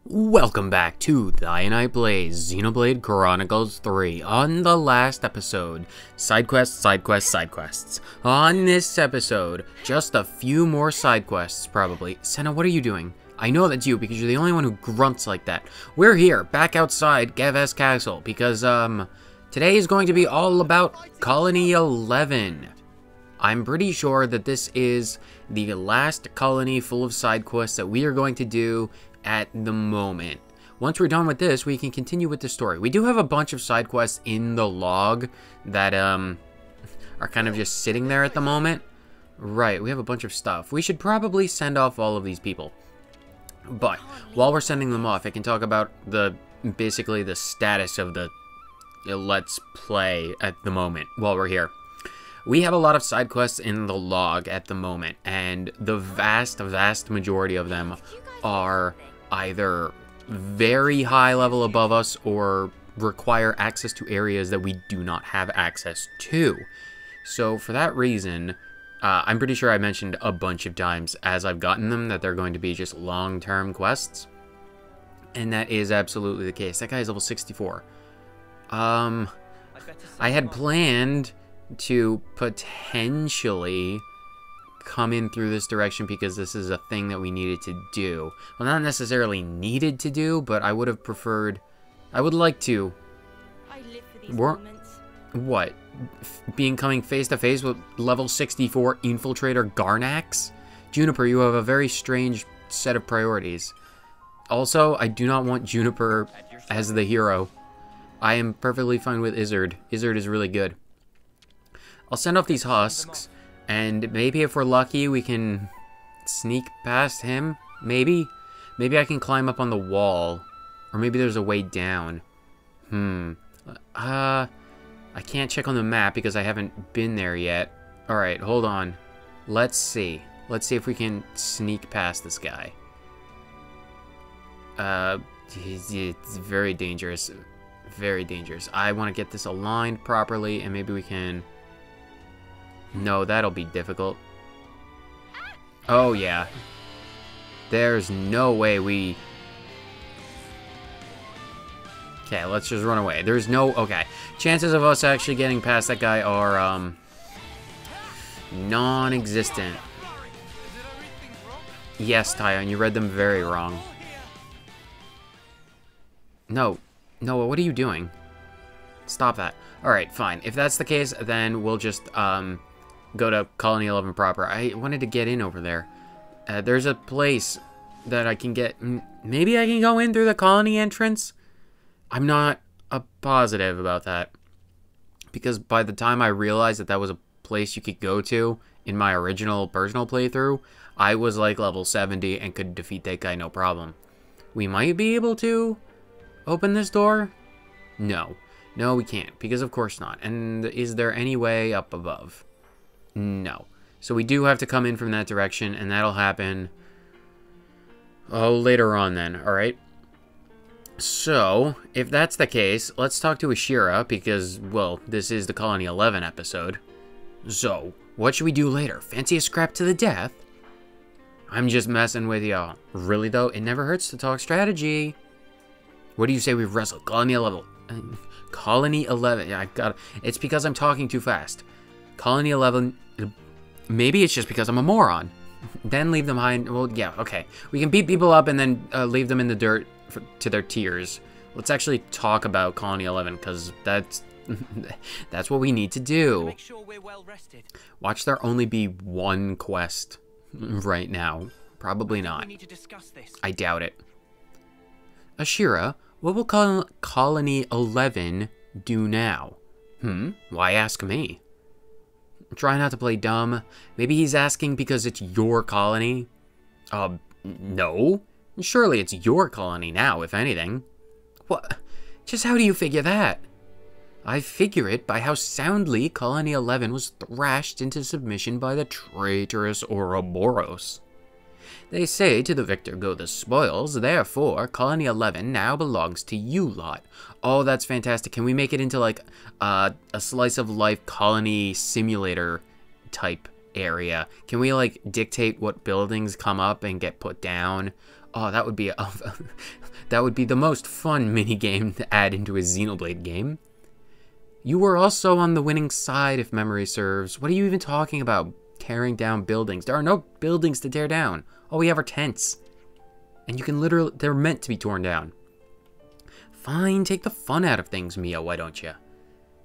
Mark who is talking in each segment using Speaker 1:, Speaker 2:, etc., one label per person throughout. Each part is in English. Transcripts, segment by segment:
Speaker 1: Welcome back to Thy and I Play Xenoblade Chronicles 3. On the last episode, side quests, side quests, side quests. On this episode, just a few more side quests, probably. Senna, what are you doing? I know that's you because you're the only one who grunts like that. We're here, back outside Gaves Castle, because, today is going to be all about Colony 11. I'm pretty sure that this is the last colony full of side quests that we are going to do at the moment. Once we're done with this, we can continue with the story. We do have a bunch of side quests in the log that are kind of just sitting there at the moment. Right, we have a bunch of stuff. We should probably send off all of these people. But while we're sending them off, I can talk about basically the status of the Let's Play at the moment while we're here. We have a lot of side quests in the log at the moment, and the vast majority of them are either very high level above us or require access to areas that we do not have access to. So for that reason, I'm pretty sure I mentioned a bunch of times as I've gotten them that they're going to be just long-term quests. And that is absolutely the case. That guy's level 64. I had planned to potentially come in through this direction because this is a thing that we needed to do. Well, not necessarily needed to do, but I would have preferred... I would like to...
Speaker 2: I live for these moments.
Speaker 1: What? Coming face to face with level 64 Infiltrator Garnax? Juniper, you have a very strange set of priorities. Also, I do not want Juniper as the hero. I am perfectly fine with Izzard. Izzard is really good. I'll send off these husks, and maybe if we're lucky, we can sneak past him. Maybe I can climb up on the wall, or maybe there's a way down. I can't check on the map because I haven't been there yet. All right, hold on. Let's see if we can sneak past this guy. It's very dangerous. Very dangerous. I want to get this aligned properly, and maybe we can... No, that'll be difficult. Oh, yeah. There's no way we... Okay, let's just run away. There's no... Okay. Chances of us actually getting past that guy are, non-existent. Yes, Tyon, you read them very wrong. No. Noah, what are you doing? Stop that. Alright, fine. If that's the case, then we'll just, go to Colony 11 proper. I wanted to get in over there. There's a place that I can get... Maybe I can go in through the colony entrance? I'm not positive about that. Because by the time I realized that that was a place you could go to in my original personal playthrough, I was like level 70 and could defeat that guy no problem. We might be able to open this door? No. No, we can't, because of course not. And is there any way up above? No. So we do have to come in from that direction, and that'll happen, later on then, alright? So, if that's the case, let's talk to Ashera, because, well, this is the Colony 11 episode. So, what should we do later? Fancy a scrap to the death? I'm just messing with y'all. Really, though? It never hurts to talk strategy. What do you say we wrestle? Colony 11. Colony 11. Yeah, it's because I'm talking too fast. Colony 11. Maybe it's just because I'm a moron. Then leave them behind. Well, yeah, okay. We can beat people up and then leave them in the dirt to their tears. Let's actually talk about Colony 11, because that's what we need to do.
Speaker 2: Make sure we're well rested.
Speaker 1: Watch there only be one quest right now. Probably not.
Speaker 2: We need to discuss this.
Speaker 1: I doubt it. Ashera, what will Colony 11 do now? Why ask me? Try not to play dumb. Maybe he's asking because it's your colony? No. Surely it's your colony now, if anything. What? Just how do you figure that? I figure it by how soundly Colony 11 was thrashed into submission by the traitorous Ouroboros. They say to the victor go the spoils, therefore Colony 11 now belongs to you lot. Oh, that's fantastic. Can we make it into like a slice of life colony simulator type area? Can we like dictate what buildings come up and get put down? Oh, that would be That would be the most fun minigame to add into a Xenoblade game. You were also on the winning side, if memory serves. What are you even talking about? Tearing down buildings. There are no buildings to tear down. All we have are tents. And you can literally... They're meant to be torn down. Fine, take the fun out of things, Mia, why don't you?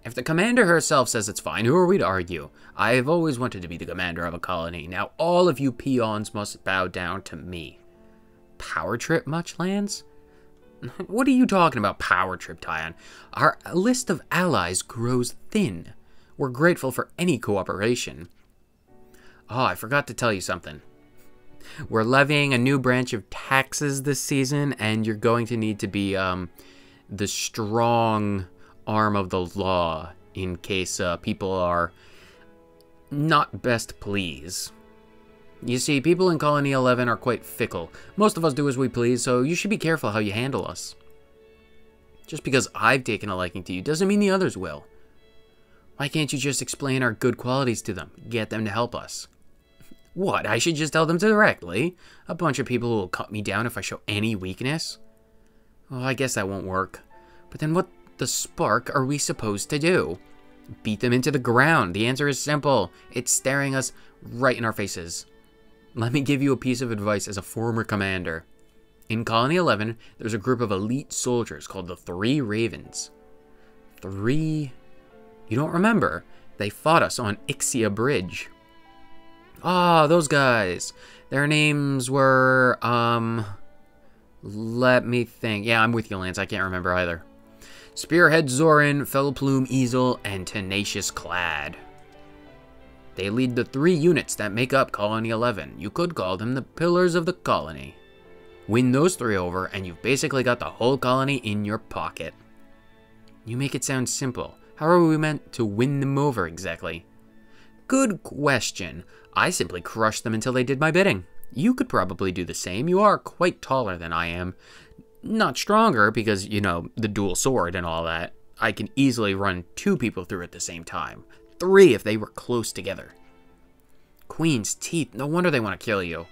Speaker 1: If the commander herself says it's fine, who are we to argue? I have always wanted to be the commander of a colony. Now all of you peons must bow down to me. Power trip much, Lance? What are you talking about, power trip, Tyon? Our list of allies grows thin. We're grateful for any cooperation. Oh, I forgot to tell you something. We're levying a new branch of taxes this season, and you're going to need to be the strong arm of the law in case people are not best pleased. You see, people in Colony 11 are quite fickle. Most of us do as we please, so you should be careful how you handle us. Just because I've taken a liking to you doesn't mean the others will. Why can't you just explain our good qualities to them? Get them to help us. What, I should just tell them directly? A bunch of people will cut me down if I show any weakness? Well, I guess that won't work. But then what the spark are we supposed to do? Beat them into the ground. The answer is simple. It's staring us right in our faces. Let me give you a piece of advice as a former commander. In Colony 11, there's a group of elite soldiers called the Three Ravens. You don't remember? They fought us on Ixia Bridge. Ah, those guys. Their names were, let me think. Yeah, I'm with you, Lance. I can't remember either. Spearhead Zoren, Fell Plume Easel, and Tenacious Clad. They lead the 3 units that make up Colony 11. You could call them the pillars of the colony. Win those 3 over, and you've basically got the whole colony in your pocket. You make it sound simple. How are we meant to win them over exactly? Good question. I simply crushed them until they did my bidding. You could probably do the same. You are quite taller than I am. Not stronger because, you know, the dual sword and all that. I can easily run 2 people through at the same time. 3 if they were close together. Queen's teeth. No wonder they want to kill you.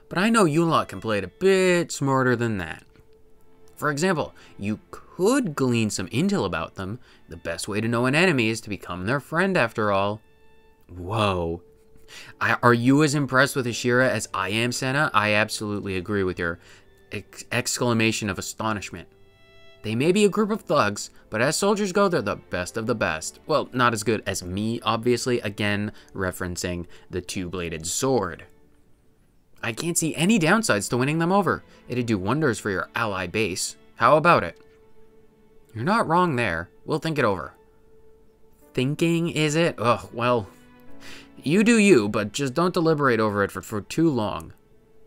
Speaker 1: But I know you lot can play it a bit smarter than that. For example, you could glean some intel about them. The best way to know an enemy is to become their friend after all. Whoa. Are you as impressed with Ashera as I am, Senna? I absolutely agree with your exclamation of astonishment. They may be a group of thugs, but as soldiers go, they're the best of the best. Well, not as good as me, obviously, again, referencing the 2-bladed sword. I can't see any downsides to winning them over. It'd do wonders for your ally base. How about it? You're not wrong there. We'll think it over. Thinking, is it? Ugh, well, you do you, but just don't deliberate over it for too long.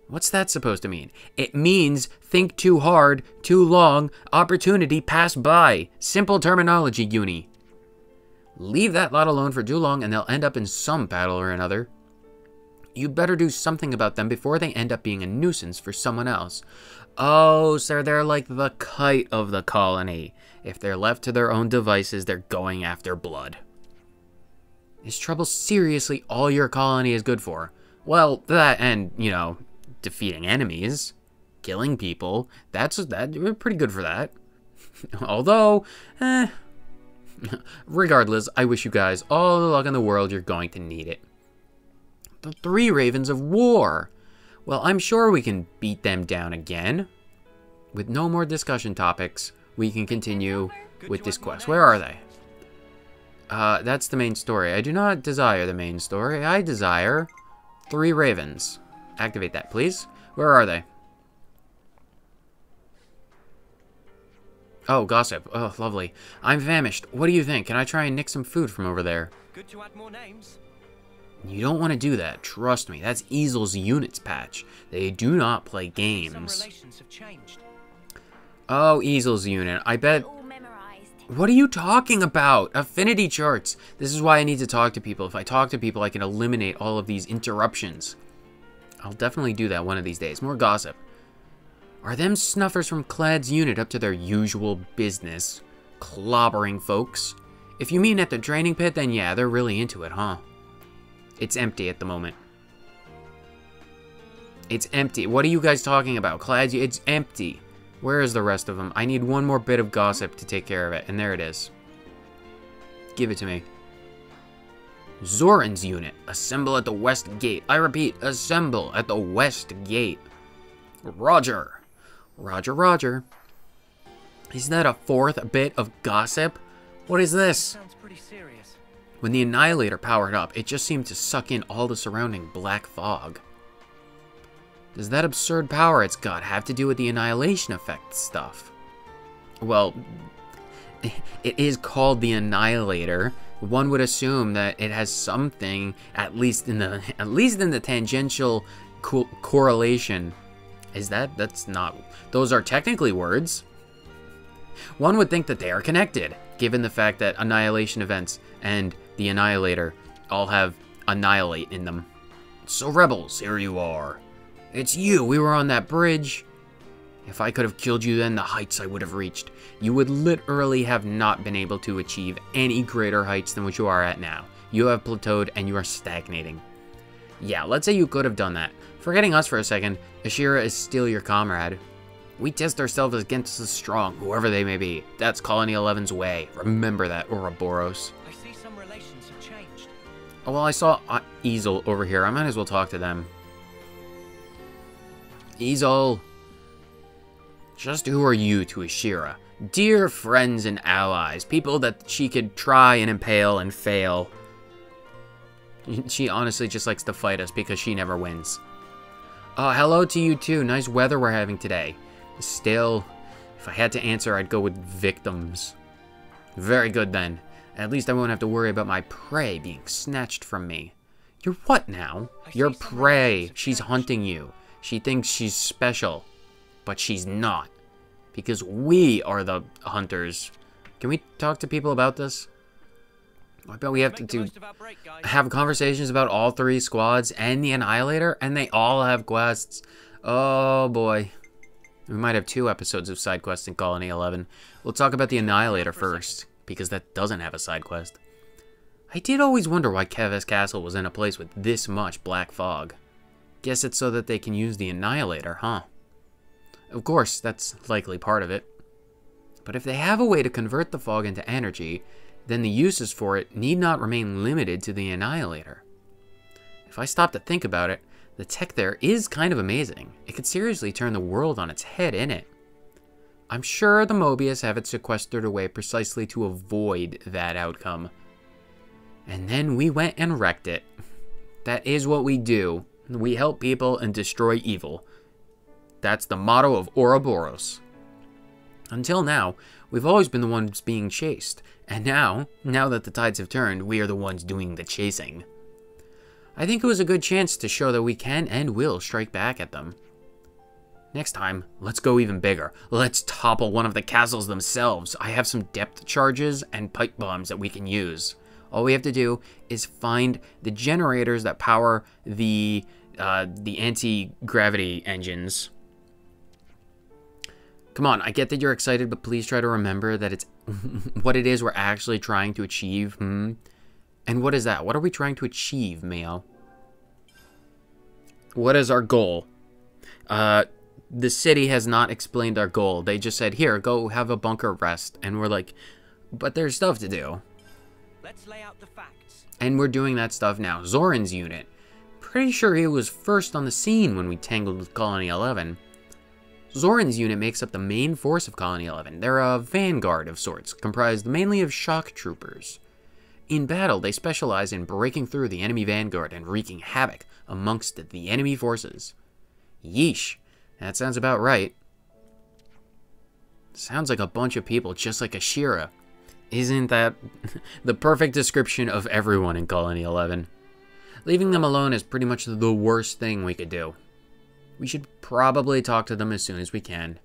Speaker 1: What's that supposed to mean? It means think too hard, too long, opportunity pass by. Simple terminology, Uni. Leave that lot alone for too long and they'll end up in some battle or another. You'd better do something about them before they end up being a nuisance for someone else. Oh, so they're like the kite of the colony. If they're left to their own devices, they're going after blood. Is trouble seriously all your colony is good for? Well, that and, you know, defeating enemies, killing people, we're pretty good for that. Although, regardless, I wish you guys all the luck in the world. You're going to need it. The 3 Ravens of War. Well, I'm sure we can beat them down again. With no more discussion topics, we can continue with this quest. Where are they? That's the main story. I do not desire the main story. I desire 3 Ravens. Activate that, please. Where are they? Oh, gossip. Oh, lovely. I'm famished. What do you think? Can I try and nick some food from over there?
Speaker 2: Good to add more names.
Speaker 1: You don't want to do that. Trust me. That's Easel's units patch. They do not play games.
Speaker 2: Some relations have changed.
Speaker 1: Oh, Easel's unit. I bet...
Speaker 3: All memorized.
Speaker 1: What are you talking about? Affinity charts. This is why I need to talk to people. If I talk to people, I can eliminate all of these interruptions. I'll definitely do that one of these days. More gossip. Are them snuffers from Clad's unit up to their usual business? Clobbering folks? If you mean at the training pit, then yeah, they're really into it, huh? It's empty at the moment. It's empty. What are you guys talking about? Clads, it's empty. Where is the rest of them? I need one more bit of gossip to take care of it, and there it is. Give it to me. Zoren's unit. Assemble at the west gate. I repeat, assemble at the west gate. Roger. Roger, roger. Is that a fourth bit of gossip? What is this?
Speaker 2: Sounds pretty serious.
Speaker 1: When the Annihilator powered up, it just seemed to suck in all the surrounding black fog. Does that absurd power it's got have to do with the annihilation effect stuff? Well, it is called the Annihilator. One would assume that it has something, at least in the tangential correlation. Is that's not, those are technically words. One would think that they are connected, given the fact that annihilation events and the Annihilator all have annihilate in them. So rebels, here you are. It's you, we were on that bridge. If I could have killed you then, the heights I would have reached. You would literally have not been able to achieve any greater heights than what you are at now. You have plateaued and you are stagnating. Yeah, let's say you could have done that. Forgetting us for a second, Ashera is still your comrade. We test ourselves against the strong, whoever they may be. That's Colony 11's way. Remember that, Ouroboros.
Speaker 2: I see some relations have changed.
Speaker 1: Oh, well, I saw Easel over here. I might as well talk to them. Easel. Just who are you to Ashera? Dear friends and allies, people that she could try and impale and fail. She honestly just likes to fight us because she never wins. Hello to you too. Nice weather we're having today. Still, if I had to answer, I'd go with victims. Very good then. At least I won't have to worry about my prey being snatched from me. You're what now? You're prey. She's hunting you. She thinks she's special, but she's not. Because we are the hunters. Can we talk to people about this? I bet we have to have conversations about all three squads and the Annihilator, and they all have quests. Oh boy. We might have 2 episodes of side quests in Colony 11. We'll talk about the Annihilator first, because that doesn't have a side quest. I did always wonder why Keves Castle was in a place with this much black fog. Guess it's so that they can use the Annihilator, huh? Of course, that's likely part of it. But if they have a way to convert the fog into energy, then the uses for it need not remain limited to the Annihilator. If I stop to think about it, the tech there is kind of amazing. It could seriously turn the world on its head, innit? I'm sure the Mobius have it sequestered away precisely to avoid that outcome. And then we went and wrecked it. That is what we do. We help people and destroy evil. That's the motto of Ouroboros. Until now, we've always been the ones being chased. And now that the tides have turned, we are the ones doing the chasing. I think it was a good chance to show that we can and will strike back at them. Next time, let's go even bigger. Let's topple one of the castles themselves. I have some depth charges and pipe bombs that we can use. All we have to do is find the generators that power the anti-gravity engines. Come on, I get that you're excited, but please try to remember that it's what it is we're actually trying to achieve. And what is that? What are we trying to achieve, Mio? What is our goal? The city has not explained our goal. They just said, here, go have a bunker rest. And we're like, but there's stuff to do.
Speaker 2: Let's lay out the facts.
Speaker 1: And we're doing that stuff now. Zoren's unit. Pretty sure he was first on the scene when we tangled with Colony 11. Zoren's unit makes up the main force of Colony 11. They're a vanguard of sorts, comprised mainly of shock troopers. In battle, they specialize in breaking through the enemy vanguard and wreaking havoc amongst the enemy forces. Yeesh, that sounds about right. Sounds like a bunch of people just like Ashera. Isn't that the perfect description of everyone in Colony 11? Leaving them alone is pretty much the worst thing we could do. We should probably talk to them as soon as we can.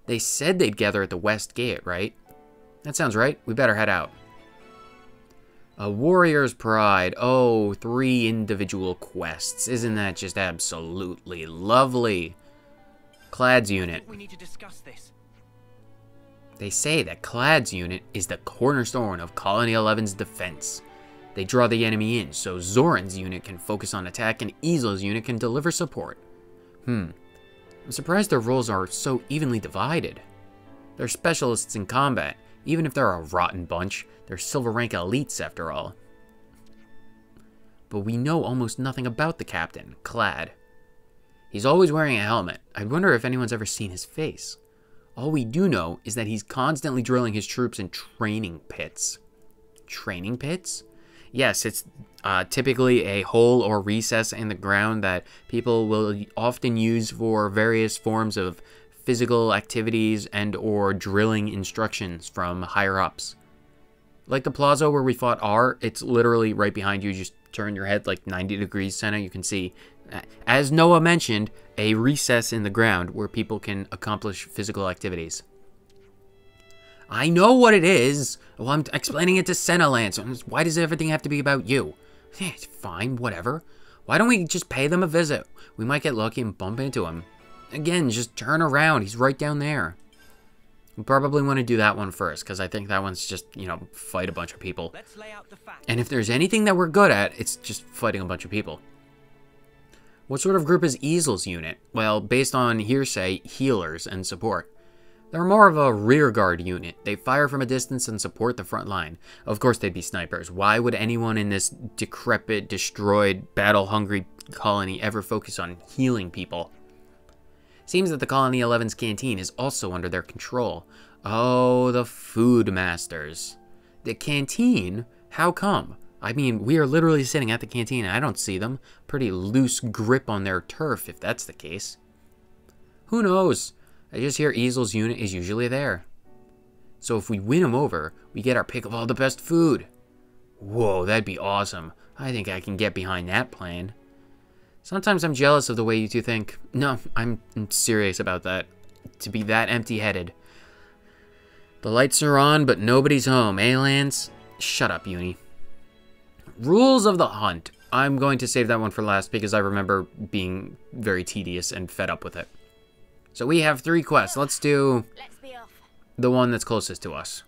Speaker 1: They said they'd gather at the West Gate, right? That sounds right. We better head out. A warrior's pride. Oh, 3 individual quests. Isn't that just absolutely lovely? Clad's unit.
Speaker 2: We need to discuss this.
Speaker 1: They say that Clad's unit is the cornerstone of Colony 11's defense. They draw the enemy in, so Zoren's unit can focus on attack and Easel's unit can deliver support. I'm surprised their roles are so evenly divided. They're specialists in combat. Even if they're a rotten bunch, they're silver rank elites after all. But we know almost nothing about the captain, Clad. He's always wearing a helmet. I wonder if anyone's ever seen his face. All we do know is that he's constantly drilling his troops in training pits. Training pits? Yes, it's typically a hole or recess in the ground that people will often use for various forms of physical activities and or drilling instructions from higher ups. Like the plaza where we fought R, it's literally right behind you. Just turn your head like 90 degrees, Senna. You can see, as Noah mentioned, a recess in the ground where people can accomplish physical activities. I know what it is. Well, I'm explaining it to Senna, Lance. Why does everything have to be about you? Yeah, it's fine, whatever. Why don't we just pay them a visit? We might get lucky and bump into him. Again, just turn around. He's right down there. We probably want to do that one first, because I think that one's just, you know, fight a bunch of people.
Speaker 2: Let's lay out the facts.
Speaker 1: And if there's anything that we're good at, it's just fighting a bunch of people. What sort of group is Easel's unit? Well, based on hearsay, healers and support. They're more of a rearguard unit. They fire from a distance and support the front line. Of course they'd be snipers. Why would anyone in this decrepit, destroyed, battle-hungry colony ever focus on healing people? Seems that the Colony 11's canteen is also under their control. Oh, the food masters. The canteen? How come? I mean, we are literally sitting at the canteen and I don't see them. Pretty loose grip on their turf, if that's the case. Who knows? I just hear Easel's unit is usually there. So if we win him over, we get our pick of all the best food. Whoa, that'd be awesome. I think I can get behind that plan. Sometimes I'm jealous of the way you two think. No, I'm serious about that. To be that empty-headed. The lights are on, but nobody's home, eh, Lance? Shut up, Uni. Rules of the hunt. I'm going to save that one for last because I remember being very tedious and fed up with it. So we have 3 quests. Let's do the one that's closest to us.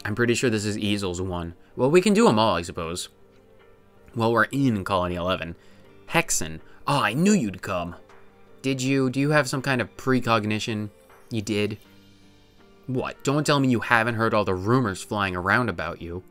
Speaker 1: I'm pretty sure this is Easel's one. Well, we can do them all, I suppose. Well, we're in Colony 11. Hexen. Oh, I knew you'd come. Did you? Do you have some kind of precognition? You did? What? Don't tell me you haven't heard all the rumors flying around about you.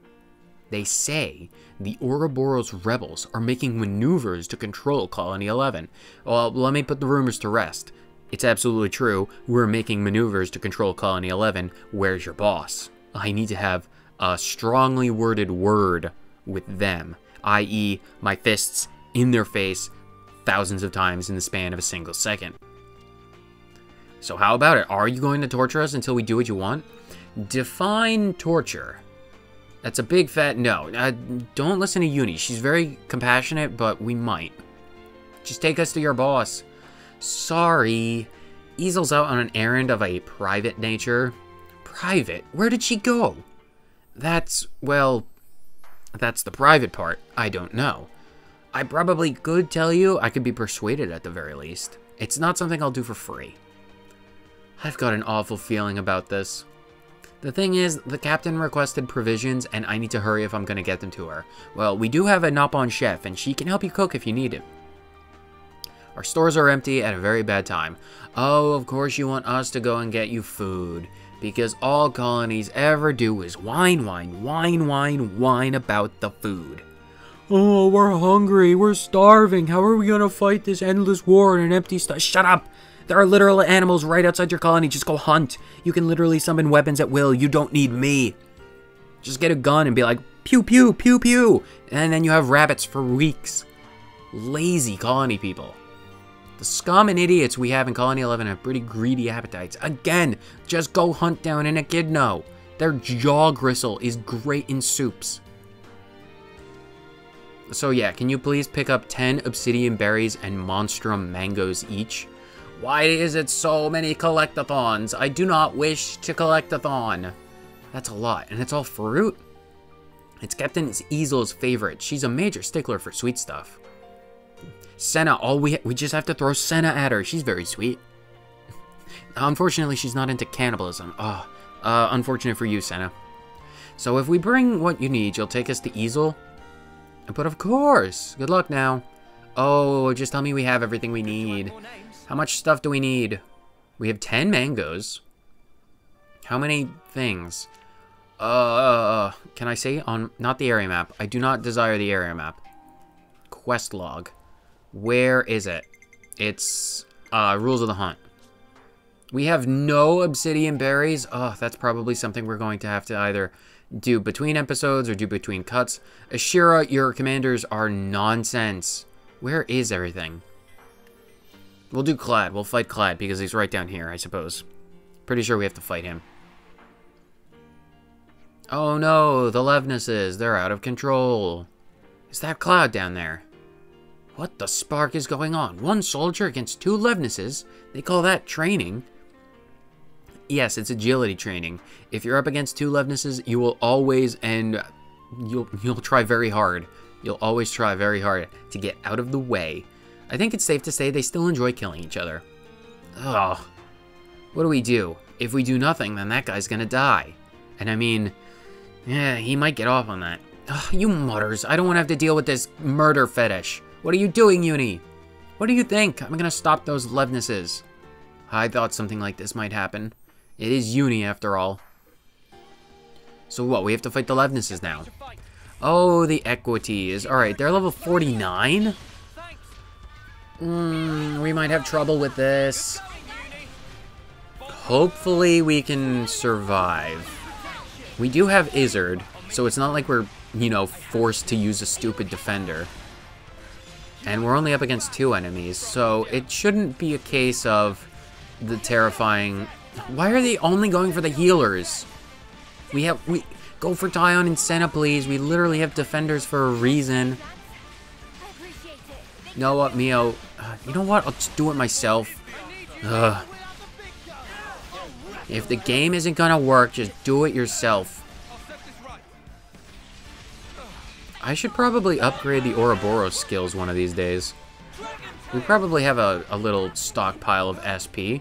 Speaker 1: They say the Ouroboros rebels are making maneuvers to control Colony 11. Well, let me put the rumors to rest. It's absolutely true. We're making maneuvers to control Colony 11. Where's your boss? I need to have a strongly worded word with them, i.e. my fists in their face thousands of times in the span of a single second. So how about it? Are you going to torture us until we do what you want? Define torture. That's a big fat no. Don't listen to Uni. She's very compassionate, but we might. Just take us to your boss. Sorry. Easel's out on an errand of a private nature. Private? Where did she go? That's, well, that's the private part. I don't know. I probably could tell you. I could be persuaded at the very least. It's not something I'll do for free. I've got an awful feeling about this. The thing is, the captain requested provisions, and I need to hurry if I'm going to get them to her. Well, we do have a Nopon chef, and she can help you cook if you need it. Our stores are empty at a very bad time. Oh, of course you want us to go and get you food. Because all colonies ever do is whine, whine, whine, whine, whine about the food. Oh, we're hungry, we're starving. How are we going to fight this endless war in an empty Shut up! There are literal animals right outside your colony. Just go hunt. You can literally summon weapons at will. You don't need me. Just get a gun and be like, pew, pew, pew, pew. And then you have rabbits for weeks. Lazy colony people. The scum and idiots we have in Colony 11 have pretty greedy appetites. Again, just go hunt down an echidna. Their jaw gristle is great in soups. So yeah, can you please pick up 10 obsidian berries and monstrum mangoes each? Why is it so many collectathons? I do not wish to collectathon. That's a lot, and it's all fruit. It's Captain Easel's favorite. She's a major stickler for sweet stuff. Senna, we just have to throw Senna at her. She's very sweet. Unfortunately, she's not into cannibalism. Oh, unfortunate for you, Senna. So if we bring what you need, you'll take us to Easel? But of course. Good luck now. Oh, just tell me we have everything we need.
Speaker 2: More names.
Speaker 1: How much stuff do we need? We have 10 mangoes. How many things? Can I say on, not the area map. I do not desire the area map. Quest log. Where is it? It's, rules of the hunt. We have no obsidian berries. Oh, that's probably something we're going to have to either do between episodes or do between cuts. Ashera, your commanders are nonsense. Where is everything? We'll do Clad. We'll fight Clad because he's right down here, I suppose. Pretty sure we have to fight him. Oh no, the Levnesses. They're out of control. Is that Cloud down there? What the spark is going on? One soldier against 2 Levnesses? They call that training. Yes, it's agility training. If you're up against 2 Levnesses, you will always, and you'll try very hard. You'll always try very hard to get out of the way. I think it's safe to say they still enjoy killing each other. Ugh. What do we do? If we do nothing, then that guy's gonna die. And I mean, yeah, he might get off on that. Ugh, you mutters. I don't want to have to deal with this murder fetish. What are you doing, Uni? What do you think? I'm gonna stop those Levnesses. I thought something like this might happen. It is Uni, after all. So what, we have to fight the Levnesses now. Oh, the equities. Alright, they're level 49? We might have trouble with this. Hopefully we can survive. We do have Izzard, so it's not like we're, you know, forced to use a stupid defender. And we're only up against 2 enemies, so it shouldn't be a case of the terrifying... Why are they only going for the healers? We go for Tyon and Senna, please. We literally have defenders for a reason. You know what, Mio? You know what? I'll just do it myself. Ugh. If the game isn't gonna work, just do it yourself. I should probably upgrade the Ouroboros skills one of these days. We probably have a little stockpile of SP.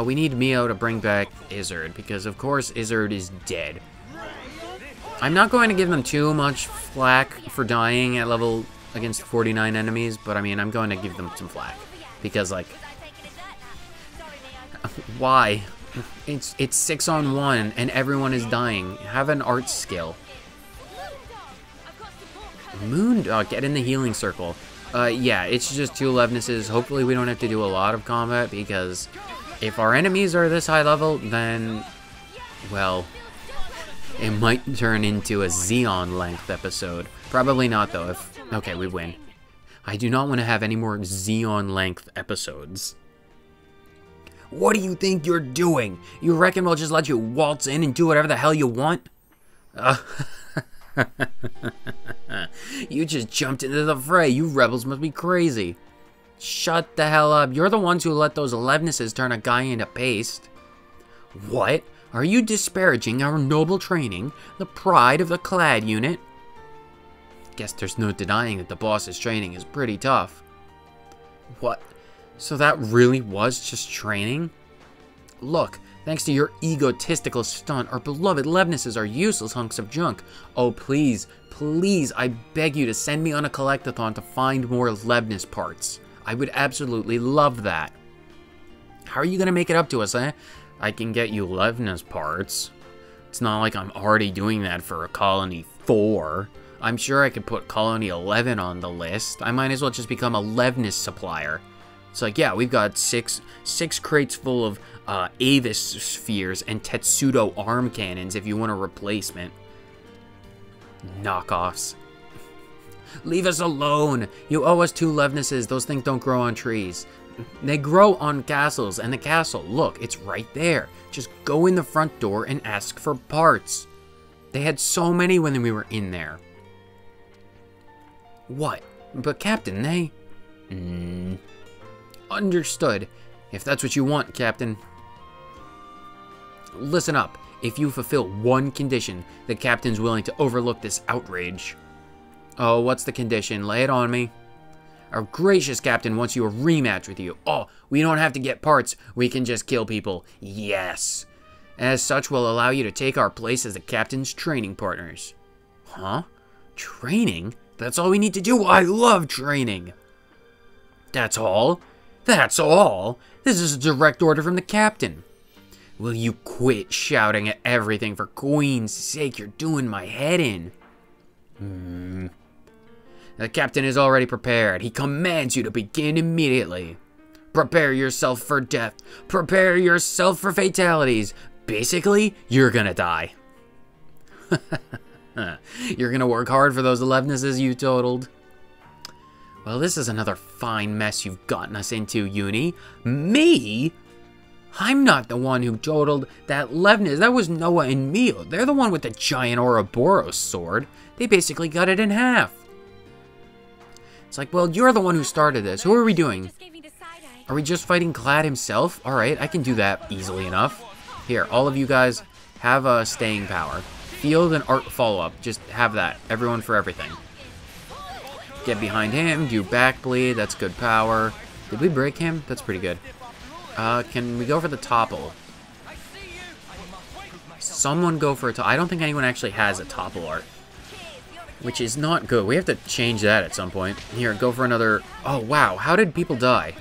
Speaker 1: We need Mio to bring back Izzard, because of course Izzard is dead. I'm not going to give them too much flack for dying at level against 49 enemies, but I mean, I'm going to give them some flack. Because, like... Why? It's 6-on-1, and everyone is dying. Have an art skill. Moondog, get in the healing circle. Yeah, it's just 2 Levnesses. Hopefully we don't have to do a lot of combat, because... if our enemies are this high level, then, well, it might turn into a Xeon-length episode. Probably not, though. Okay, we win. I do not want to have any more Xeon-length episodes. What do you think you're doing? You reckon we'll just let you waltz in and do whatever the hell you want? You just jumped into the fray. You rebels must be crazy. Shut the hell up. You're the ones who let those Levnesses turn a guy into paste. What? Are you disparaging our noble training, the pride of the Clad unit? Guess there's no denying that the boss's training is pretty tough. What? So that really was just training? Look, thanks to your egotistical stunt, our beloved Levnesses are useless hunks of junk. Oh, please, please, I beg you to send me on a collectathon to find more Levness parts. I would absolutely love that. How are you gonna make it up to us, eh? I can get you Levness parts. It's not like I'm already doing that for a Colony 4. I'm sure I could put Colony 11 on the list. I might as well just become a Levness supplier. It's like, yeah, we've got six crates full of Avis spheres and Tetsudo arm cannons if you want a replacement. Knockoffs. Leave us alone! You owe us 2 Levnesses. Those things don't grow on trees. They grow on castles, and the castle, look, it's right there. Just go in the front door and ask for parts. They had so many when we were in there. What? But Captain, they... Understood. If that's what you want, Captain. Listen up. If you fulfill one condition, the Captain's willing to overlook this outrage. Oh, what's the condition? Lay it on me. Our gracious Captain wants you a rematch with you. Oh, we don't have to get parts. We can just kill people. Yes. As such, we'll allow you to take our place as the Captain's training partners. Huh? Training? That's all we need to do. I love training. That's all? That's all? This is a direct order from the captain. Will you quit shouting at everything for Queen's sake? You're doing my head in. The captain is already prepared. He commands you to begin immediately. Prepare yourself for death. Prepare yourself for fatalities. Basically, you're gonna die. You're gonna work hard for those 11nesses you totaled. Well, this is another fine mess you've gotten us into, Uni. Me? I'm not the one who totaled that 11ness. That was Noah and Mio. They're the one with the giant Ouroboros sword. They basically cut it in half. It's like, well, you're the one who started this. Who are we doing? Are we just fighting Clad himself? Alright, I can do that easily enough. Here, all of you guys have a staying power. Field and art follow-up. Just have that. Everyone for everything. Get behind him. Do back bleed. That's good power. Did we break him? That's pretty good. Can we go for the topple? Someone go for a topple. I don't think anyone actually has a topple art. Which is not good. We have to change that at some point. Here, go for another... Oh, wow. How did people die?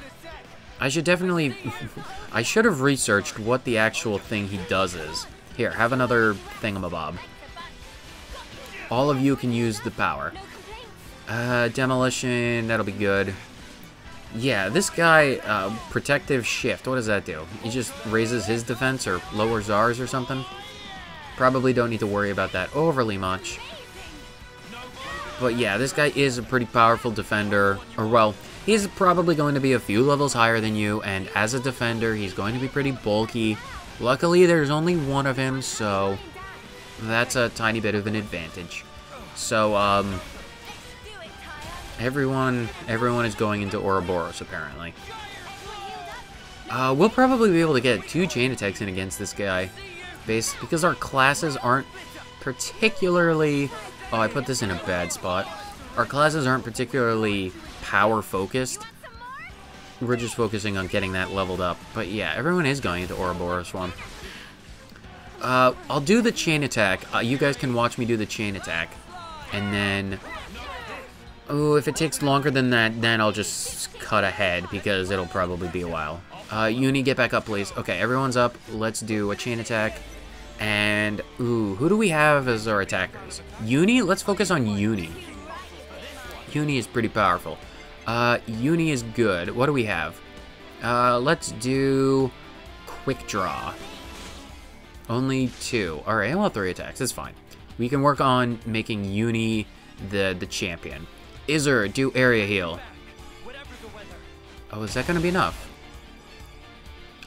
Speaker 1: I should definitely... I should have researched what the actual thing he does is. Here, have another thingamabob. All of you can use the power. Demolition, that'll be good. Yeah, this guy, protective shift, what does that do? He just raises his defense or lowers ours or something? Probably don't need to worry about that overly much. But yeah, this guy is a pretty powerful defender. Or, well, he's probably going to be a few levels higher than you, and as a defender, he's going to be pretty bulky. Luckily, there's only one of him, so that's a tiny bit of an advantage. So, everyone is going into Ouroboros, apparently. We'll probably be able to get 2 chain attacks in against this guy, because our classes aren't particularly... Oh, I put this in a bad spot. Our classes aren't particularly power-focused. We're just focusing on getting that leveled up. But yeah, everyone is going into Ouroboros one. I'll do the chain attack. You guys can watch me do the chain attack. And then... Oh, if it takes longer than that, then I'll just cut ahead, because it'll probably be a while. Uni, get back up, please. Okay, everyone's up. Let's do a chain attack. And, ooh, who do we have as our attackers? Uni? Let's focus on Uni. Uni is pretty powerful. Uni is good. What do we have? Let's do quick draw. Only 2. Alright, well, 3 attacks. That's fine. We can work on making Uni the champion. Izzard, do area heal. Oh, is that going to be enough?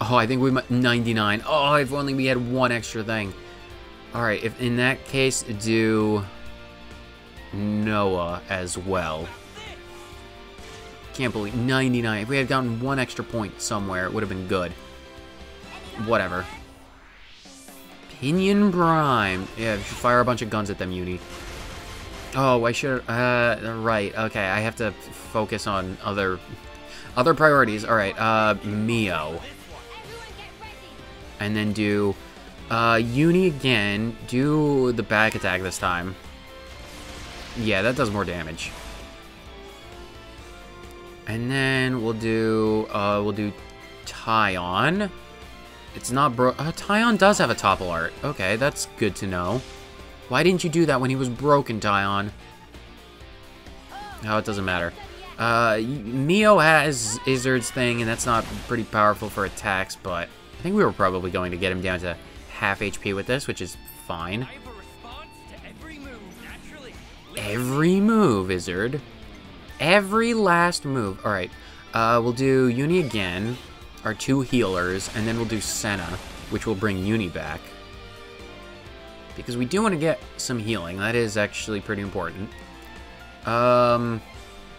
Speaker 1: Oh, I think we might... 99. Oh, if only we had 1 extra thing. Alright, if in that case, do Noah as well. Can't believe 99. If we had gotten 1 extra point somewhere, it would have been good. Whatever. Pinion Prime. Yeah, fire a bunch of guns at them, Uni. Oh, I should... right. Okay, I have to focus on other priorities. Alright, Mio. And then do Uni again. Do the back attack this time. Yeah, that does more damage. And then we'll do Tyon. It's not Tyon does have a topple art. Okay, that's good to know. Why didn't you do that when he was broken, Tyon? Oh, it doesn't matter. Mio has Izzard's thing, and that's not pretty powerful for attacks, but I think we were probably going to get him down to half HP with this, which is fine. Every move, Izzard. Every last move. Alright, we'll do Uni again, our 2 healers, and then we'll do Senna, which will bring Uni back. Because we do want to get some healing. That is actually pretty important.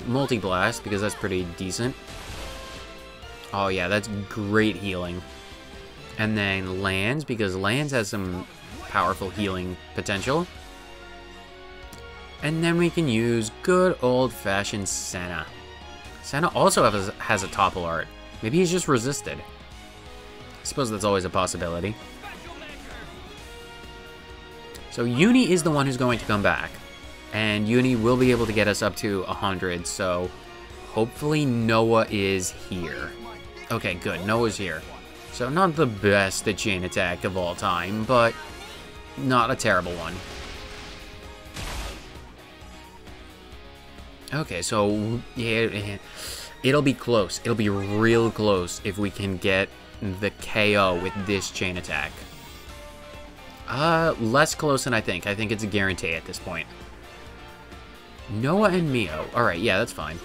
Speaker 1: Multi-blast, because that's pretty decent. Oh yeah, that's great healing. And then Lands, because Lands has some powerful healing potential. And then we can use good old-fashioned Senna. Senna also has a topple art. Maybe he's just resisted. I suppose that's always a possibility. So Uni is the one who's going to come back. And Uni will be able to get us up to 100, so hopefully Noah is here. Okay, good. Noah's here. So not the best chain attack of all time, but not a terrible one. Okay, so yeah, it'll be close. It'll be real close if we can get the KO with this chain attack. Less close than I think. I think it's a guarantee at this point. Noah and Mio. Alright, yeah, that's fine.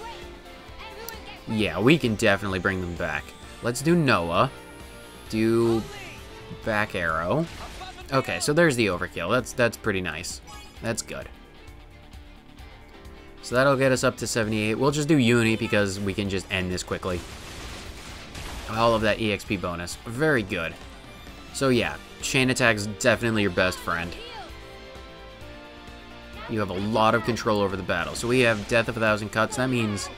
Speaker 1: Yeah, we can definitely bring them back. Let's do Noah. Do back arrow. Okay, so there's the overkill. That's pretty nice. That's good. So that'll get us up to 78. We'll just do Uni because we can just end this quickly. All of that EXP bonus. Very good. So yeah, chain attack's definitely your best friend. You have a lot of control over the battle. So we have Death of 1,000 Cuts. That means,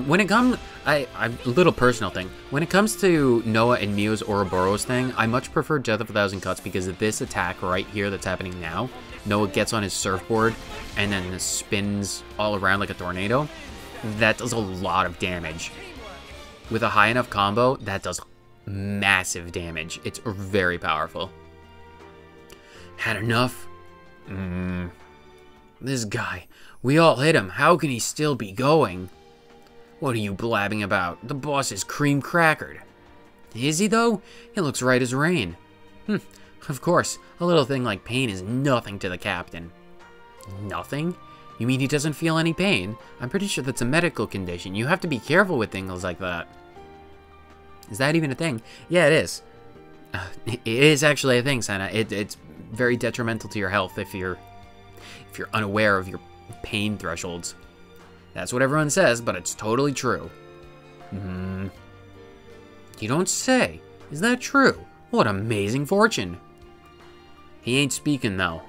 Speaker 1: when it comes, a little personal thing. When it comes to Noah and Mio's Ouroboros thing, I much prefer Death of 1,000 Cuts because of this attack right here that's happening now. Noah gets on his surfboard and then spins all around like a tornado. That does a lot of damage. With a high enough combo, that does massive damage. It's very powerful. Had enough? This guy. We all hit him. How can he still be going? What are you blabbing about? The boss is cream crackered. Is he though? He looks right as rain. Of course, a little thing like pain is nothing to the captain. Nothing? You mean he doesn't feel any pain? I'm pretty sure that's a medical condition. You have to be careful with things like that. Is that even a thing? Yeah, it is. It is actually a thing, Senna. It's very detrimental to your health if you're unaware of your pain thresholds. That's what everyone says, but it's totally true. You don't say. Is that true? What amazing fortune. He ain't speaking, though.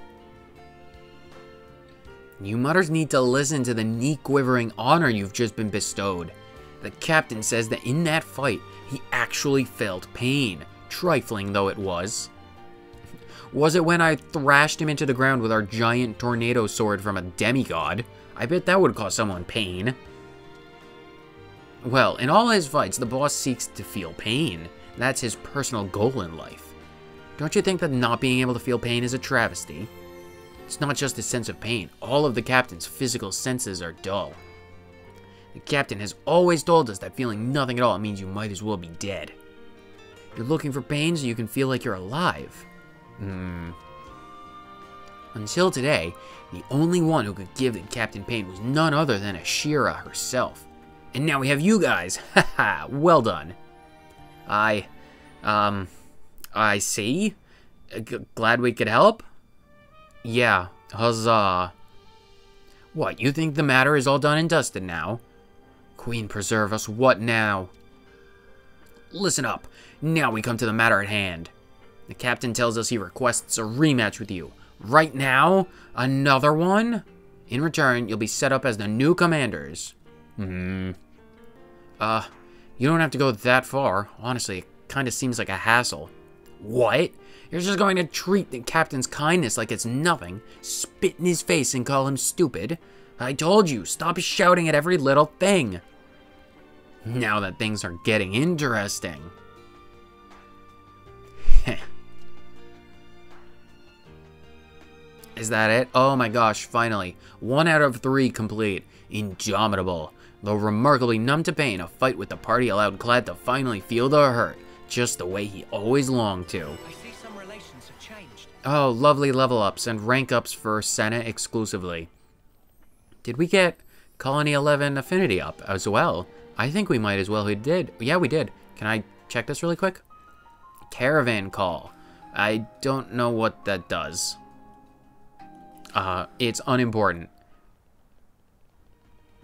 Speaker 1: You mutters need to listen to the knee-quivering honor you've just been bestowed. The captain says that in that fight, he actually felt pain, trifling though it was. Was it when I thrashed him into the ground with our giant tornado sword from a demigod? I bet that would cause someone pain. Well, in all his fights, the boss seeks to feel pain. That's his personal goal in life. Don't you think that not being able to feel pain is a travesty? It's not just his sense of pain. All of the captain's physical senses are dull. The captain has always told us that feeling nothing at all means you might as well be dead. You're looking for pain so you can feel like you're alive. Until today, the only one who could give the captain pain was none other than Ashera herself. And now we have you guys. Haha, well done. I see. Glad we could help? Yeah, huzzah. What, you think the matter is all done and dusted now? Queen preserve us, what now? Listen up. Now we come to the matter at hand. The captain tells us he requests a rematch with you. Right now? Another one? In return, you'll be set up as the new commanders. You don't have to go that far. Honestly, it kind of seems like a hassle. What? You're just going to treat the captain's kindness like it's nothing, spit in his face and call him stupid? I told you, stop shouting at every little thing. Now that things are getting interesting. Is that it? Oh my gosh, finally. 1 out of 3 complete. Indomitable. Though remarkably numb to pain, a fight with the party allowed Clad to finally feel the hurt, just the way he always longed to.
Speaker 2: I see some relations have changed.
Speaker 1: Oh, lovely level ups and rank ups for Senna exclusively. Did we get Colony 11 affinity up as well? I think we might as well. We did. Yeah, we did. Can I check this really quick? Caravan call. I don't know what that does. It's unimportant.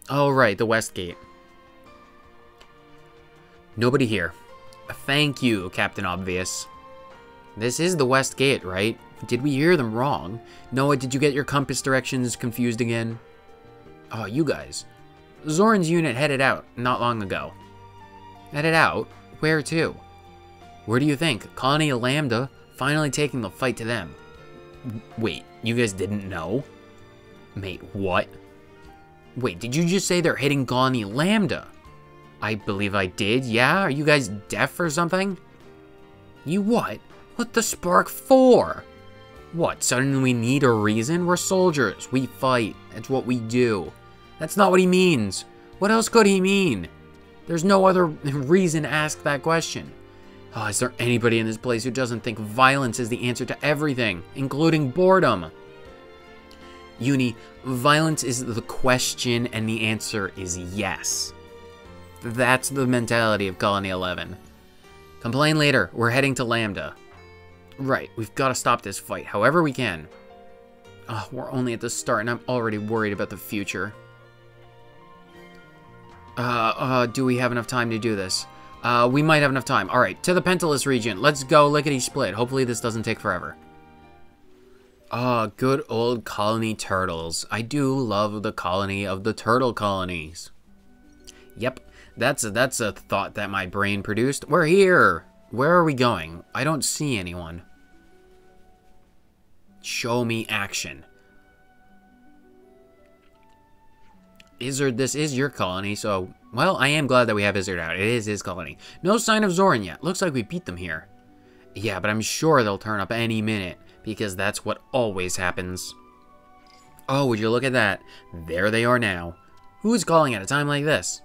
Speaker 1: Oh, right, the West Gate. Nobody here. Thank you, Captain Obvious. This is the West Gate, right? Did we hear them wrong? Noah, did you get your compass directions confused again? Oh, you guys. Zoren's unit headed out not long ago. Headed out? Where to? Where do you think? Colony Lambda finally taking the fight to them. Wait, you guys didn't know? Mate, what? Wait, did you just say they're hitting Colony Lambda? I believe I did, yeah? Are you guys deaf or something? You what? What the spark for? What, suddenly we need a reason? We're soldiers. We fight. That's what we do. That's not what he means. What else could he mean? There's no other reason to ask that question. Oh, is there anybody in this place who doesn't think violence is the answer to everything, including boredom? Uni, violence is the question and the answer is yes. That's the mentality of Colony 11. Complain later. We're heading to Lambda. Right, we've got to stop this fight however we can. Oh, we're only at the start and I'm already worried about the future. Do we have enough time to do this? We might have enough time. Alright, to the Pentalus region. Let's go lickety-split. Hopefully this doesn't take forever. Good old colony turtles. I do love the colony of the turtle colonies. Yep, that's a thought that my brain produced. We're here. Where are we going? I don't see anyone. Show me action. Izzard, this is your colony, so... Well, I am glad that we have Izzard out. It is his colony. No sign of Zoren yet. Looks like we beat them here. Yeah, but I'm sure they'll turn up any minute, because that's what always happens. Oh, would you look at that? There they are now. Who is calling at a time like this?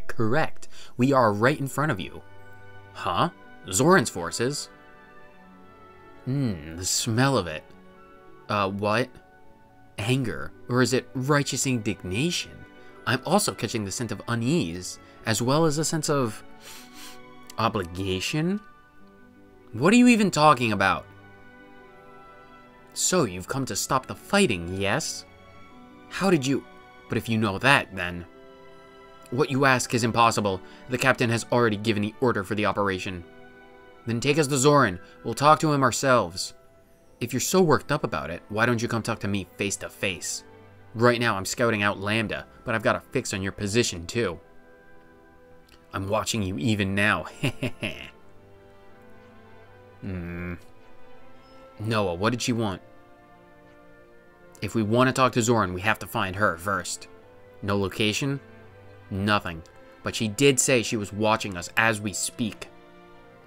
Speaker 1: Correct. We are right in front of you. Huh? Zoren's forces? The smell of it. What? Anger? Or is it righteous indignation? I'm also catching the scent of unease, as well as a sense of... obligation? What are you even talking about? So, you've come to stop the fighting, yes? How did you... But if you know that, then... What you ask is impossible. The captain has already given the order for the operation. Then take us to Zoren. We'll talk to him ourselves. If you're so worked up about it, why don't you come talk to me face to face? Right now, I'm scouting out Lambda, but I've got a fix on your position, too. I'm watching you even now. Noah, what did she want? If we want to talk to Zoren, we have to find her first. No location? Nothing. But she did say she was watching us as we speak.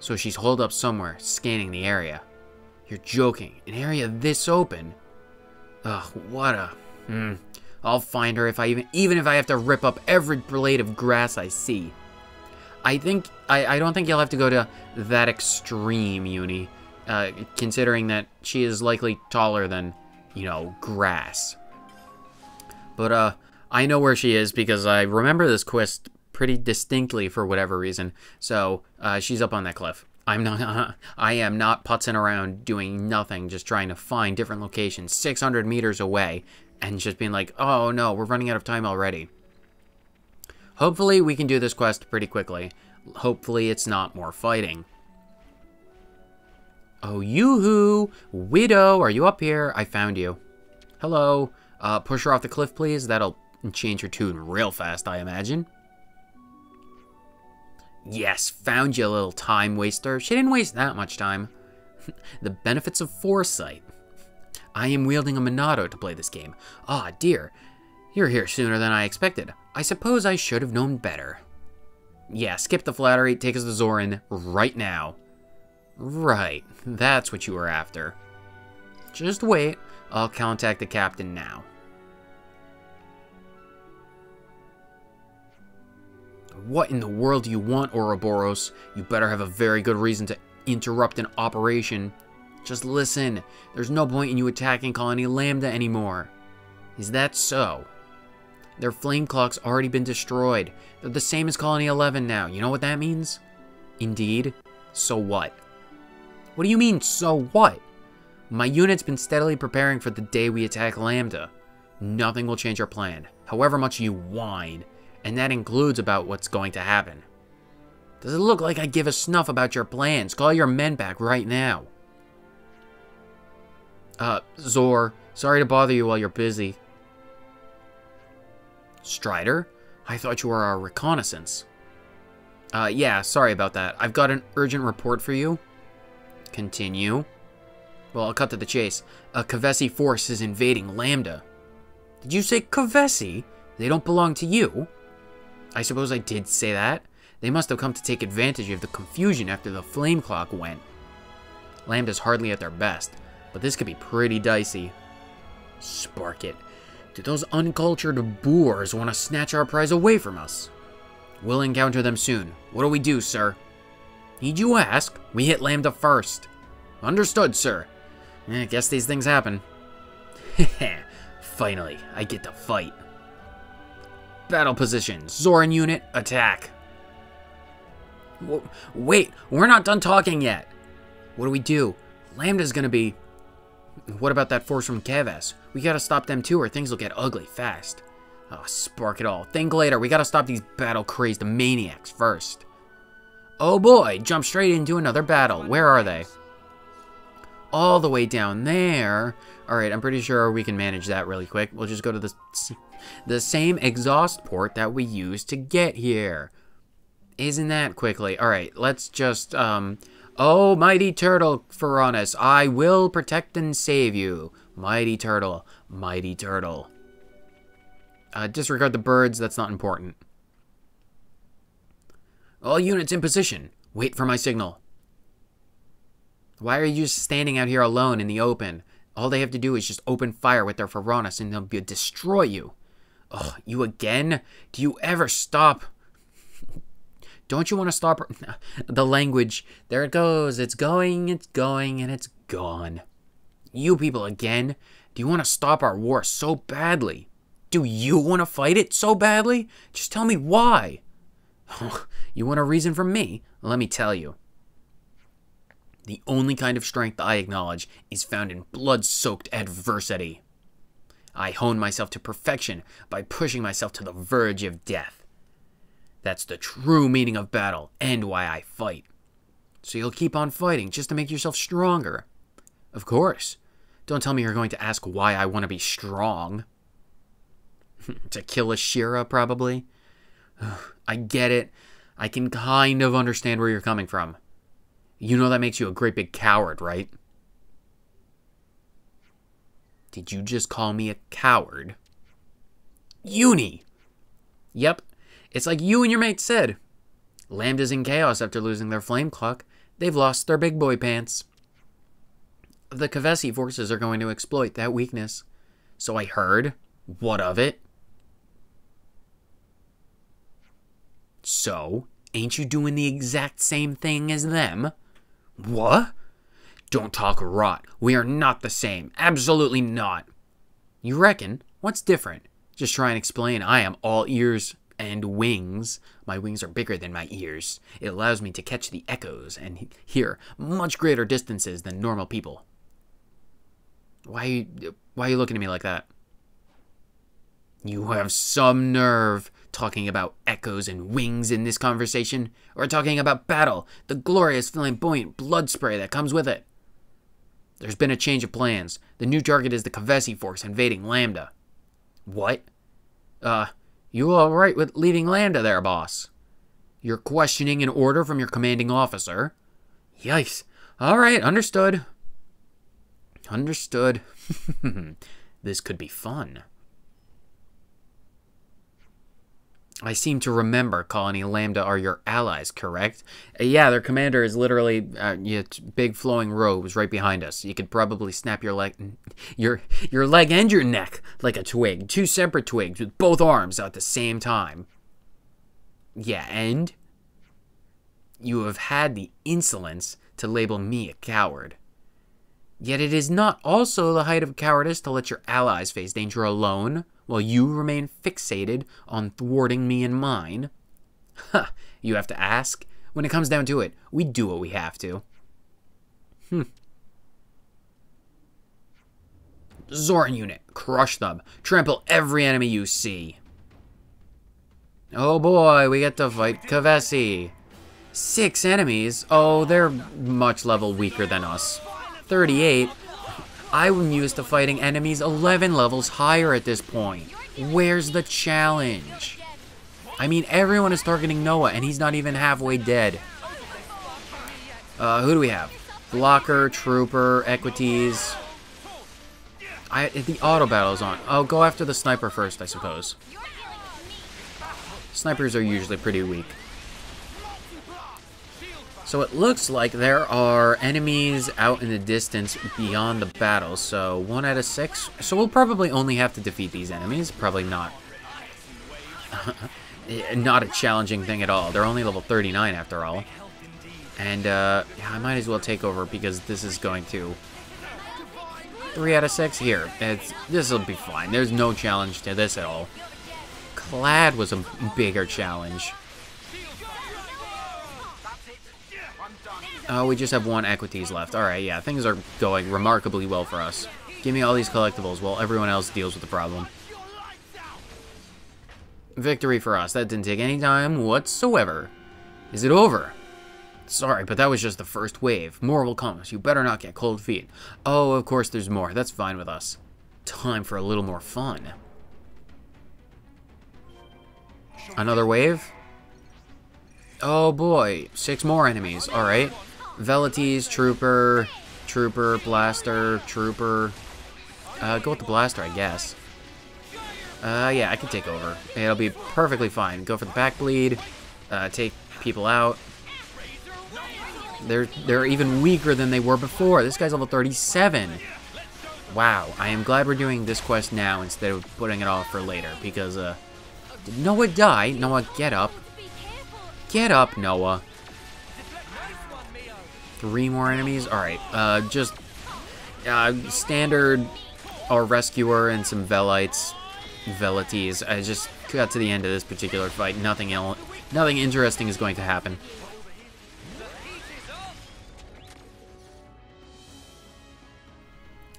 Speaker 1: So she's holed up somewhere, scanning the area. You're joking. An area this open? Ugh, what a... I'll find her if I even if I have to rip up every blade of grass I see. I don't think you'll have to go to that extreme, Uni. Considering that she is likely taller than, you know, grass. But, I know where she is because I remember this quest pretty distinctly for whatever reason. So, she's up on that cliff. I am not putzing around doing nothing, just trying to find different locations 600 meters away and just being like, oh no, we're running out of time already. Hopefully we can do this quest pretty quickly. Hopefully it's not more fighting. Oh, yoo-hoo! Widow, are you up here? I found you. Hello. Push her off the cliff, please. That'll change her tune real fast, I imagine. Yes, found you, little time waster. She didn't waste that much time. The benefits of foresight. I am wielding a Monado to play this game. Ah, dear. You're here sooner than I expected. I suppose I should have known better. Yeah, skip the flattery. Take us to Zoren right now. Right, that's what you were after. Just wait. I'll contact the captain now. What in the world do you want, Ouroboros? You better have a very good reason to interrupt an operation. Just listen. There's no point in you attacking Colony Lambda anymore. Is that so? Their flame clock's already been destroyed. They're the same as Colony 11 now. You know what that means? Indeed. So what? What do you mean, so what? My unit's been steadily preparing for the day we attack Lambda. Nothing will change our plan, however much you whine. And that includes about what's going to happen. Does it look like I give a snuff about your plans? Call your men back right now. Zor, sorry to bother you while you're busy. Strider? I thought you were our reconnaissance. Yeah, sorry about that. I've got an urgent report for you. Continue. Well, I'll cut to the chase. A Kavesi force is invading Lambda. Did you say Kavesi? They don't belong to you? I suppose I did say that. They must have come to take advantage of the confusion after the flame clock went. Lambda's hardly at their best, but this could be pretty dicey. Spark it. Do those uncultured boors want to snatch our prize away from us? We'll encounter them soon. What do we do, sir? Need you ask? We hit Lambda first. Understood, sir. Guess these things happen. Finally, I get to fight. Battle position. Zoren unit, attack. Wait, we're not done talking yet. What do? Lambda's gonna be... What about that force from Kavas? We gotta stop them too, or things will get ugly fast. Oh, spark it all. Think later. We gotta stop these battle-crazed maniacs first. Oh boy, jump straight into another battle. Where are they? All the way down there. Alright, I'm pretty sure we can manage that really quick. We'll just go to the same exhaust port that we used to get here. Isn't that quickly? Alright, let's just, Oh, mighty turtle, Pharaonis, I will protect and save you. Mighty turtle, mighty turtle. Disregard the birds, that's not important. All units in position. Wait for my signal. Why are you just standing out here alone in the open? All they have to do is just open fire with their Pharaonis and they'll destroy you. Ugh, you again? Do you ever stop? Don't you want to stop the language? There it goes. It's going, and it's gone. You people again? Do you want to stop our war so badly? Do you want to fight it so badly? Just tell me why. You want a reason from me? Let me tell you. The only kind of strength I acknowledge is found in blood-soaked adversity. I hone myself to perfection by pushing myself to the verge of death. That's the true meaning of battle and why I fight. So you'll keep on fighting just to make yourself stronger. Of course. Don't tell me you're going to ask why I want to be strong. To kill Ashera, probably. I get it. I can kind of understand where you're coming from. You know that makes you a great big coward, right? Did you just call me a coward? Uni! Yep. It's like you and your mate said. Lambda's in chaos after losing their flame clock. They've lost their big boy pants. The Kavesi forces are going to exploit that weakness. So I heard. What of it? So, ain't you doing the exact same thing as them? What? Don't talk rot. We are not the same. Absolutely not. You reckon? What's different? Just try and explain. I am all ears and wings. My wings are bigger than my ears. It allows me to catch the echoes and hear much greater distances than normal people. Why are you looking at me like that? You have some nerve talking about echoes and wings in this conversation. Or talking about battle, the glorious flamboyant blood spray that comes with it. There's been a change of plans. The new target is the Kavesi force invading Lambda. What? You alright with leaving Lambda there, boss? You're questioning an order from your commanding officer? Yikes. Alright, understood. Understood. This could be fun. I seem to remember Colony Lambda are your allies, correct? Yeah, their commander is literally big flowing robes right behind us. You could probably snap your leg and your neck like a twig. Two separate twigs with both arms at the same time. Yeah, and? You have had the insolence to label me a coward. Yet it is not also the height of cowardice to let your allies face danger alone, while you remain fixated on thwarting me and mine. Huh, you have to ask? When it comes down to it, we do what we have to. Zoren unit, crush them. Trample every enemy you see. Oh boy, we get to fight Kavesi. 6 enemies? Oh, they're much level weaker than us. 38? I'm used to fighting enemies 11 levels higher at this point. Where's the challenge? I mean, everyone is targeting Noah, and he's not even halfway dead. Who do we have? Blocker, trooper, equities. The auto battle's on. I'll go after the sniper first, I suppose. Snipers are usually pretty weak. So it looks like there are enemies out in the distance beyond the battle. So 1 out of 6. So we'll probably only have to defeat these enemies. Probably not. Not a challenging thing at all. They're only level 39 after all. And yeah, I might as well take over because this is going to... 3 out of 6 here. This will be fine. There's no challenge to this at all. Clad was a bigger challenge. Oh, we just have 1 equities left. Alright, yeah, things are going remarkably well for us. Give me all these collectibles while everyone else deals with the problem. Victory for us. That didn't take any time whatsoever. Is it over? Sorry, but that was just the first wave. More will come, so you better not get cold feet. Oh, of course there's more. That's fine with us. Time for a little more fun. Another wave? Oh boy, 6 more enemies. Alright. Velites, Trooper, Blaster, Trooper. Go with the Blaster, I guess. Yeah, I can take over. It'll be perfectly fine. Go for the back bleed. Take people out. They're even weaker than they were before. This guy's level 37. Wow, I am glad we're doing this quest now instead of putting it off for later, because, did Noah die? Noah, get up. Get up, Noah. 3 more enemies? Alright, just, standard, or rescuer and some Velites. Velites. I just got to the end of this particular fight. Nothing interesting is going to happen.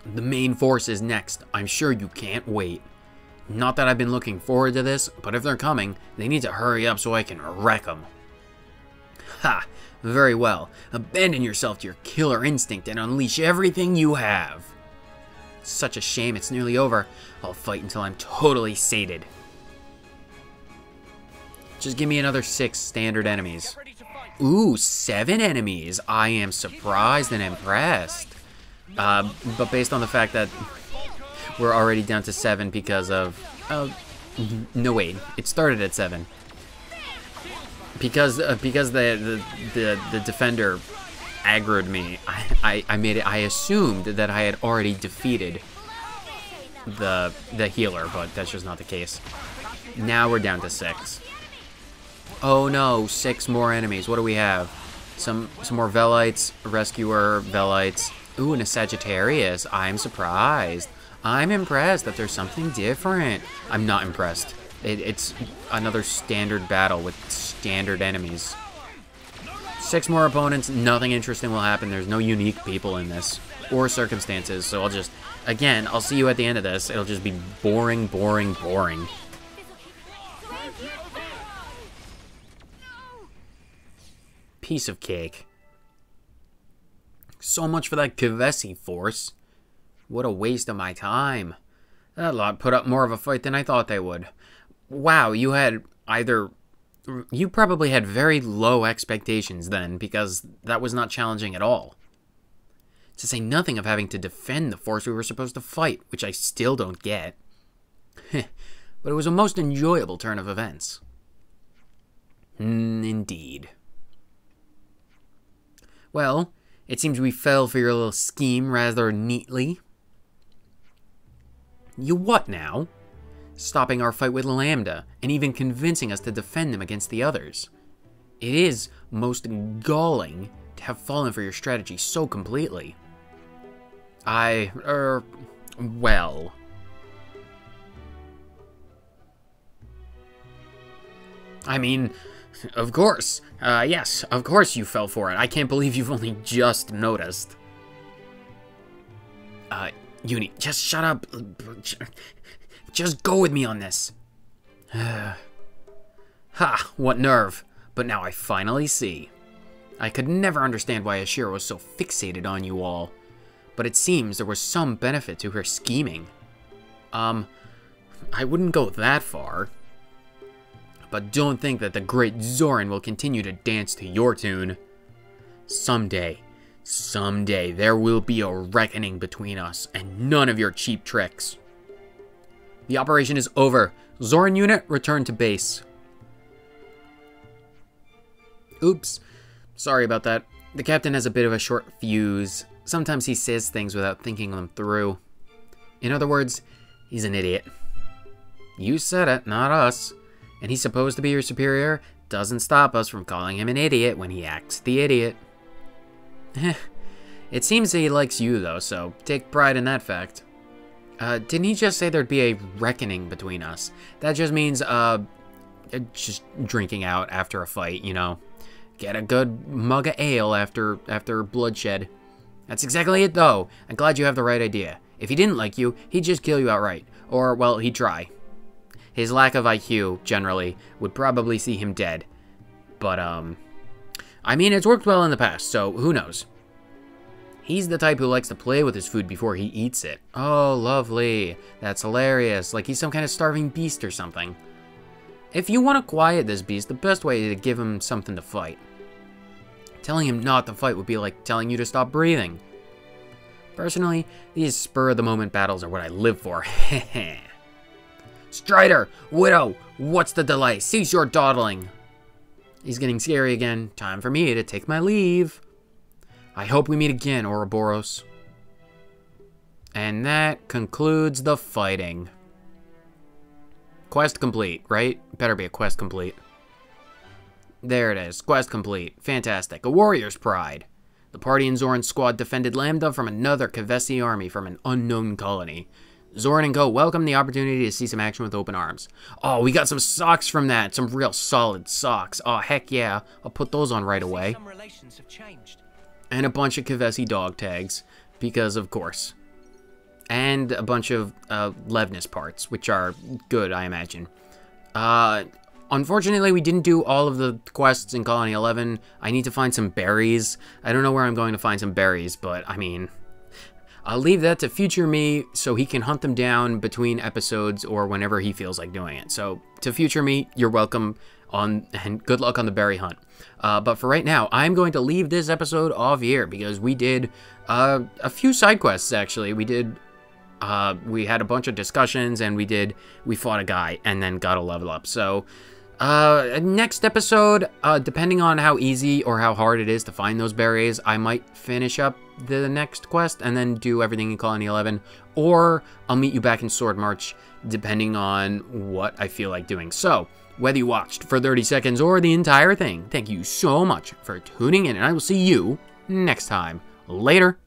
Speaker 1: The main force is next. I'm sure you can't wait. Not that I've been looking forward to this, but if they're coming, they need to hurry up so I can wreck them. Ha! Very well. Abandon yourself to your killer instinct and unleash everything you have. Such a shame it's nearly over. I'll fight until I'm totally sated. Just give me another 6 standard enemies. Ooh, 7 enemies. I am surprised and impressed. But based on the fact that we're already down to 7 because of... no, wait. It started at 7. Because the defender aggroed me, I assumed that I had already defeated the healer, but that's just not the case. Now we're down to 6. Oh no, 6 more enemies. What do we have? Some more Velites, Rescuer, Velites. Ooh, and a Sagittarius. I'm surprised. I'm impressed that there's something different. I'm not impressed. It's another standard battle with standard enemies. 6 more opponents, nothing interesting will happen. There's no unique people in this, or circumstances, so I'll just... Again, I'll see you at the end of this. It'll just be boring, boring, boring. Piece of cake. So much for that Kavesi force. What a waste of my time. That lot put up more of a fight than I thought they would. Wow, you probably had very low expectations then, because that was not challenging at all. To say nothing of having to defend the force we were supposed to fight, which I still don't get. But it was a most enjoyable turn of events. Indeed. Well, it seems we fell for your little scheme rather neatly. You what now? Stopping our fight with Lambda, and even convincing us to defend them against the others. It is most galling to have fallen for your strategy so completely. Well... I mean, of course. Yes, of course you fell for it. I can't believe you've only just noticed. Uni, just shut up. Just go with me on this. Ha, what nerve. But now I finally see. I could never understand why Ashera was so fixated on you all. But it seems there was some benefit to her scheming. I wouldn't go that far. But don't think that the great Zoren will continue to dance to your tune. Someday, Someday there will be a reckoning between us, and none of your cheap tricks. The operation is over. Zoren unit, return to base. Oops. Sorry about that. The captain has a bit of a short fuse. Sometimes he says things without thinking them through. In other words, he's an idiot. You said it, not us. And he's supposed to be your superior. Doesn't stop us from calling him an idiot when he acts the idiot. It seems that he likes you, though, so take pride in that fact. Didn't he just say there'd be a reckoning between us? That just means, just drinking out after a fight, you know. Get a good mug of ale after bloodshed. That's exactly it, though. I'm glad you have the right idea. If he didn't like you, he'd just kill you outright. Or, well, he'd try. His lack of IQ, generally, would probably see him dead. But, I mean, it's worked well in the past, so who knows? He's the type who likes to play with his food before he eats it. Oh, lovely. That's hilarious. Like he's some kind of starving beast or something. If you want to quiet this beast, the best way is to give him something to fight. Telling him not to fight would be like telling you to stop breathing. Personally, these spur-of-the-moment battles are what I live for. Heh. Strider! Widow! What's the delay? Cease your dawdling! He's getting scary again. Time for me to take my leave. I hope we meet again, Ouroboros. And that concludes the fighting. Quest complete, right? Better be a quest complete. There it is. Quest complete. Fantastic. A warrior's pride. The party in Zoren's squad defended Lambda from another Kevesi army from an unknown colony. Zoren and Co welcomed the opportunity to see some action with open arms. Oh, we got some socks from that. Some real solid socks. Oh, heck yeah. I'll put those on right away.
Speaker 2: Some relations have changed.
Speaker 1: And a bunch of Kevesi dog tags, because of course. And a bunch of Levnis parts, which are good, I imagine. Unfortunately, we didn't do all of the quests in Colony 11. I need to find some berries. I don't know where I'm going to find some berries, but I mean, I'll leave that to future me so he can hunt them down between episodes or whenever he feels like doing it. So, to future me, you're welcome and good luck on the berry hunt. But for right now, I'm going to leave this episode off here because we did a few side quests, actually. We had a bunch of discussions and we fought a guy and then got a level up. So, next episode, depending on how easy or how hard it is to find those berries, I might finish up the next quest and then do everything in Colony 11, or I'll meet you back in Sword March, depending on what I feel like doing. So, whether you watched for 30 seconds or the entire thing, thank you so much for tuning in, and I will see you next time. Later.